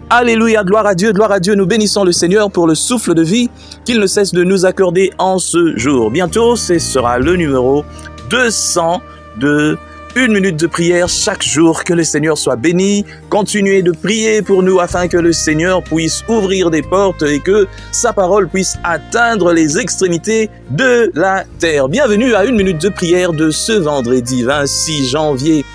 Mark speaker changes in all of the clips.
Speaker 1: Alléluia, gloire à Dieu, nous bénissons le Seigneur pour le souffle de vie qu'il ne cesse de nous accorder en ce jour. Bientôt, ce sera le numéro 200 de 1 minute de prière chaque jour. Que le Seigneur soit béni. Continuez de prier pour nous afin que le Seigneur puisse ouvrir des portes et que sa parole puisse atteindre les extrémités de la terre. Bienvenue à 1 minute de prière de ce vendredi 26 janvier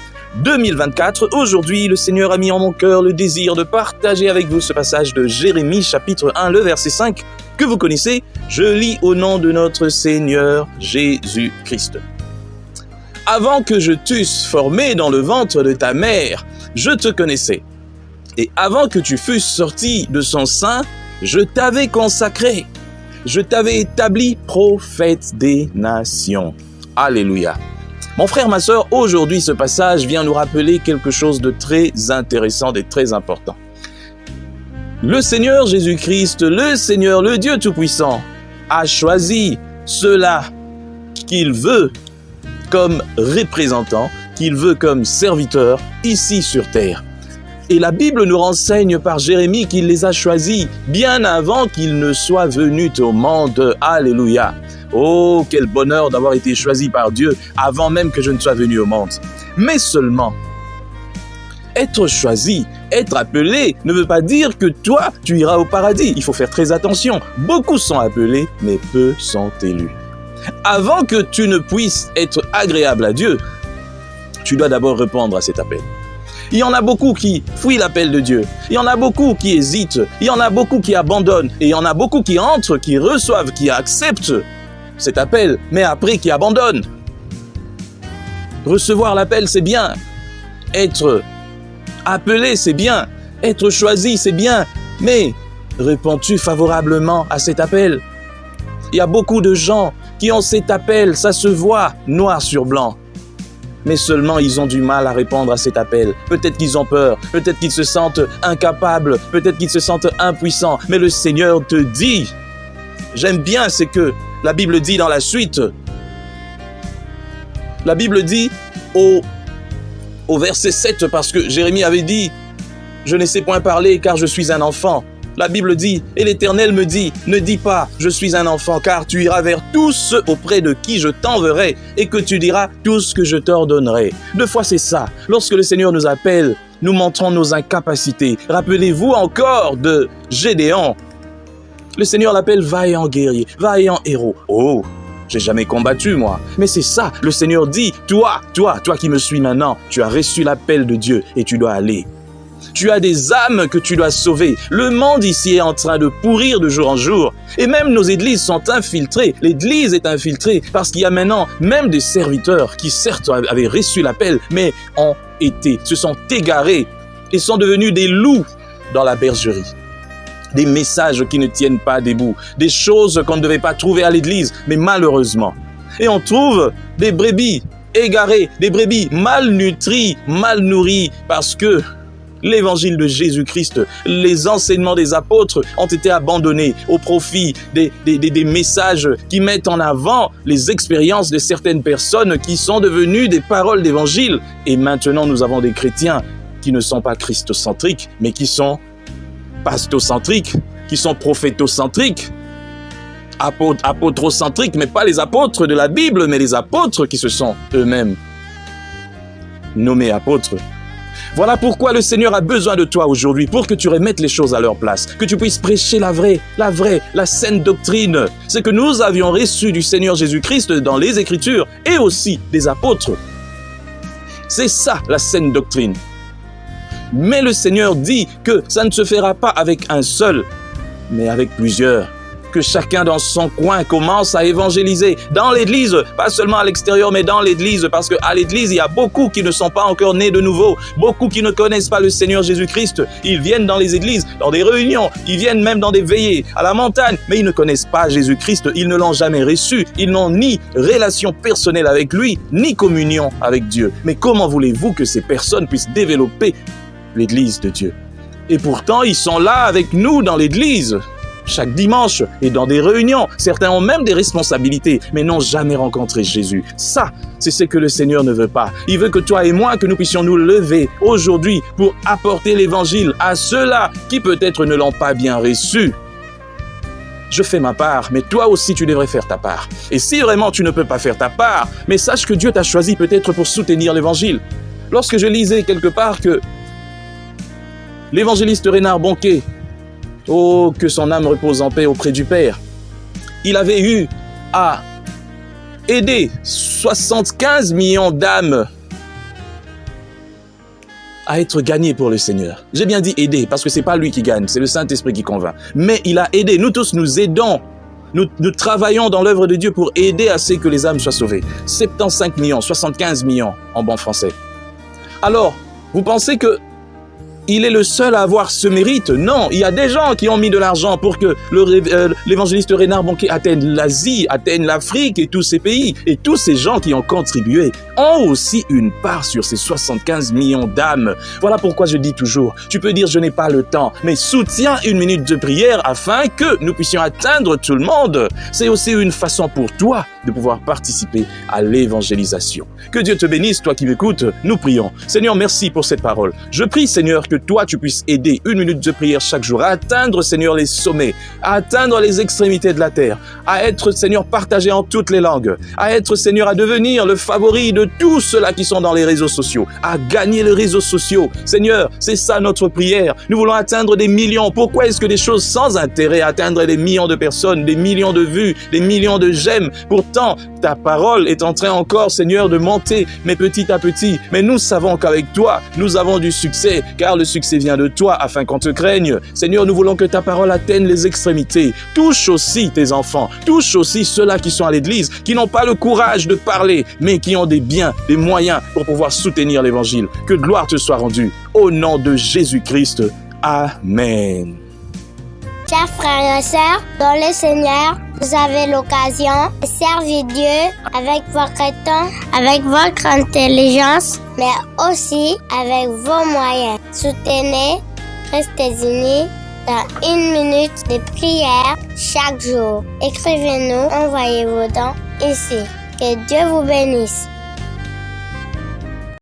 Speaker 1: 2024. Aujourd'hui, le Seigneur a mis en mon cœur le désir de partager avec vous ce passage de Jérémie, chapitre 1, le verset 5, que vous connaissez. Je lis au nom de notre Seigneur Jésus-Christ. Avant que je t'eusse formé dans le ventre de ta mère, je te connaissais. Et avant que tu fusses sorti de son sein, je t'avais consacré. Je t'avais établi prophète des nations. Alléluia. Mon frère, ma sœur, aujourd'hui, ce passage vient nous rappeler quelque chose de très intéressant et très important. Le Seigneur Jésus-Christ, le Seigneur, le Dieu Tout-Puissant, a choisi ceux-là qu'il veut comme représentants, qu'il veut comme serviteurs ici sur terre. Et la Bible nous renseigne par Jérémie qu'il les a choisis bien avant qu'ils ne soient venus au monde. Alléluia. Oh, quel bonheur d'avoir été choisi par Dieu avant même que je ne sois venu au monde. Mais seulement, être choisi, être appelé ne veut pas dire que toi, tu iras au paradis. Il faut faire très attention. Beaucoup sont appelés, mais peu sont élus. Avant que tu ne puisses être agréable à Dieu, tu dois d'abord répondre à cet appel. Il y en a beaucoup qui fuient l'appel de Dieu. Il y en a beaucoup qui hésitent. Il y en a beaucoup qui abandonnent. Et il y en a beaucoup qui entrent, qui reçoivent, qui acceptent cet appel, mais après qui abandonnent. Recevoir l'appel, c'est bien. Être appelé, c'est bien. Être choisi, c'est bien. Mais réponds-tu favorablement à cet appel? Il y a beaucoup de gens qui ont cet appel, ça se voit noir sur blanc. Mais seulement ils ont du mal à répondre à cet appel. Peut-être qu'ils ont peur, peut-être qu'ils se sentent incapables, peut-être qu'ils se sentent impuissants. Mais le Seigneur te dit, j'aime bien ce que la Bible dit dans la suite. La Bible dit au verset 7, parce que Jérémie avait dit, je ne sais point parler car je suis un enfant. La Bible dit, et l'Éternel me dit, ne dis pas, je suis un enfant, car tu iras vers tous ceux auprès de qui je t'enverrai, et que tu diras tout ce que je t'ordonnerai. Deux fois c'est ça. Lorsque le Seigneur nous appelle, nous montrons nos incapacités. Rappelez-vous encore de Gédéon. Le Seigneur l'appelle vaillant guerrier, vaillant héros. Oh, j'ai jamais combattu moi. Mais c'est ça, le Seigneur dit, toi qui me suis maintenant, tu as reçu l'appel de Dieu et tu dois aller. Tu as des âmes que tu dois sauver. Le monde ici est en train de pourrir de jour en jour. Et même nos églises sont infiltrées. L'église est infiltrée parce qu'il y a maintenant même des serviteurs qui certes avaient reçu l'appel, mais se sont égarés et sont devenus des loups dans la bergerie. Des messages qui ne tiennent pas debout. Des choses qu'on ne devait pas trouver à l'église, mais malheureusement. Et on trouve des brebis égarées, des brebis malnutries, mal nourries, parce que l'évangile de Jésus-Christ, les enseignements des apôtres ont été abandonnés au profit des messages qui mettent en avant les expériences de certaines personnes qui sont devenues des paroles d'évangile. Et maintenant, nous avons des chrétiens qui ne sont pas christocentriques, mais qui sont pastocentriques, qui sont prophétocentriques, apôtrocentriques, mais pas les apôtres de la Bible, mais les apôtres qui se sont eux-mêmes nommés apôtres. Voilà pourquoi le Seigneur a besoin de toi aujourd'hui, pour que tu remettes les choses à leur place, que tu puisses prêcher la saine doctrine, ce que nous avions reçu du Seigneur Jésus-Christ dans les Écritures et aussi des apôtres. C'est ça la saine doctrine. Mais le Seigneur dit que ça ne se fera pas avec un seul, mais avec plusieurs. Que chacun dans son coin commence à évangéliser dans l'église, pas seulement à l'extérieur, mais dans l'église, parce qu'à l'église, il y a beaucoup qui ne sont pas encore nés de nouveau, beaucoup qui ne connaissent pas le Seigneur Jésus-Christ. Ils viennent dans les églises, dans des réunions, ils viennent même dans des veillées, à la montagne, mais ils ne connaissent pas Jésus-Christ, ils ne l'ont jamais reçu, ils n'ont ni relation personnelle avec lui, ni communion avec Dieu. Mais comment voulez-vous que ces personnes puissent développer l'église de Dieu? Et pourtant, ils sont là avec nous dans l'église. chaque dimanche et dans des réunions. Certains ont même des responsabilités, mais n'ont jamais rencontré Jésus. Ça, c'est ce que le Seigneur ne veut pas. Il veut que toi et moi, que nous puissions nous lever aujourd'hui pour apporter l'évangile à ceux-là qui peut-être ne l'ont pas bien reçu. Je fais ma part, mais toi aussi tu devrais faire ta part. Et si vraiment tu ne peux pas faire ta part, mais sache que Dieu t'a choisi peut-être pour soutenir l'évangile. Lorsque je lisais quelque part que l'évangéliste Reinhard Bonnke, oh, que son âme repose en paix auprès du Père, il avait eu à aider 75 millions d'âmes à être gagné pour le Seigneur. J'ai bien dit aider, parce que c'est pas lui qui gagne, c'est le Saint-Esprit qui convainc. Mais il a aidé, nous tous nous aidons, nous travaillons dans l'œuvre de Dieu pour aider à ce que les âmes soient sauvées. 75 millions, 75 millions en bon français. Alors, vous pensez que il est le seul à avoir ce mérite? Non, il y a des gens qui ont mis de l'argent pour que l'évangéliste Reinhard Bonnke atteigne l'Asie, atteigne l'Afrique et tous ces pays. Et tous ces gens qui ont contribué ont aussi une part sur ces 75 millions d'âmes. Voilà pourquoi je dis toujours, tu peux dire je n'ai pas le temps, mais soutiens une minute de prière afin que nous puissions atteindre tout le monde. C'est aussi une façon pour toi de pouvoir participer à l'évangélisation. Que Dieu te bénisse, toi qui m'écoutes, nous prions. Seigneur, merci pour cette parole. Je prie, Seigneur, que toi, tu puisses aider une minute de prière chaque jour à atteindre, Seigneur, les sommets, à atteindre les extrémités de la terre, à être, Seigneur, partagé en toutes les langues, à être, Seigneur, à devenir le favori de tous ceux-là qui sont dans les réseaux sociaux, à gagner les réseaux sociaux. Seigneur, c'est ça notre prière. Nous voulons atteindre des millions. Pourquoi est-ce que des choses sans intérêt atteignent des millions de personnes, des millions de vues, des millions de j'aime? Pourtant, ta parole est en train encore, Seigneur, de monter, mais petit à petit. Mais nous savons qu'avec toi, nous avons du succès, car le succès vient de toi, afin qu'on te craigne. Seigneur, nous voulons que ta parole atteigne les extrémités. Touche aussi tes enfants, touche aussi ceux-là qui sont à l'église, qui n'ont pas le courage de parler, mais qui ont des biens, des moyens pour pouvoir soutenir l'évangile. Que gloire te soit rendue. Au nom de Jésus-Christ. Amen.
Speaker 2: Chers frères et sœurs, dans le Seigneur, vous avez l'occasion de servir Dieu avec votre temps, avec votre intelligence, mais aussi avec vos moyens. Soutenez, restez unis dans une minute de prière chaque jour. Écrivez-nous, envoyez vos dons ici. Que Dieu vous bénisse.